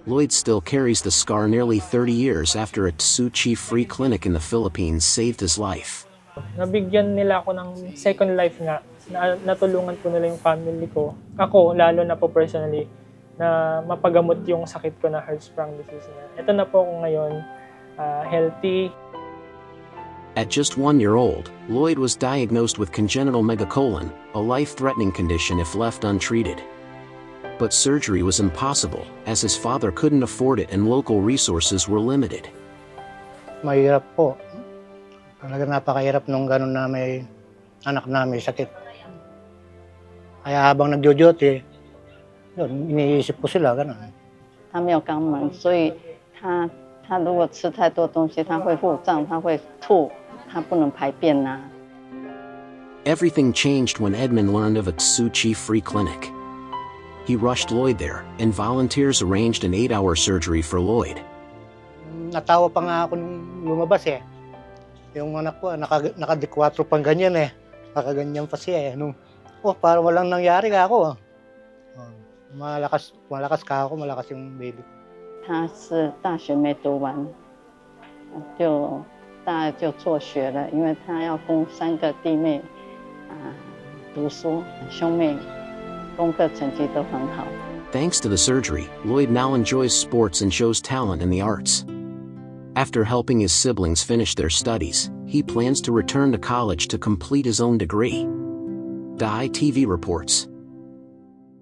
Lloyd still carries the scar nearly 30 years after a Tsuchi Free Clinic in the Philippines saved his life. Nabigyan nila ako ng second life nga. Natulungan po nila yung family ko. Ako, lalo na po personally, na mapagamot yung sakit ko na heart-sprung disease na. Ito na po ako ngayon, healthy. At just 1 year old, Lloyd was diagnosed with congenital megacolon, a life-threatening condition if left untreated. But surgery was impossible, as his father couldn't afford it and local resources were limited. Mahirap po. Talaga napakahirap nung gano'n na may anak na may sakit. Kaya habang nagjo-duty, yun, iniisip ko sila, gano'n. 他没有肛门，所以他如果吃太多东西，他会腹胀，他会吐，他不能排便呐。Everything changed when Edmund learned of a Tsuchi Free Clinic. He rushed Lloyd there, and volunteers arranged an 8-hour surgery for Lloyd. Natawa pa nga ako nung lumabas eh. Yung anak ko, naka-4 pang ganyan eh. Nakaganyan pa siya eh. Parang walang nangyari ka ako. Malakas ka ako, malakas yung baby. 他是大学没读完，大二就辍学了，因为他要供3个弟妹读书，兄妹功课成绩都很好。 Thanks to the surgery, Lloyd now enjoys sports and shows talent in the arts. After helping his siblings finish their studies, he plans to return to college to complete his own degree. The ITV reports.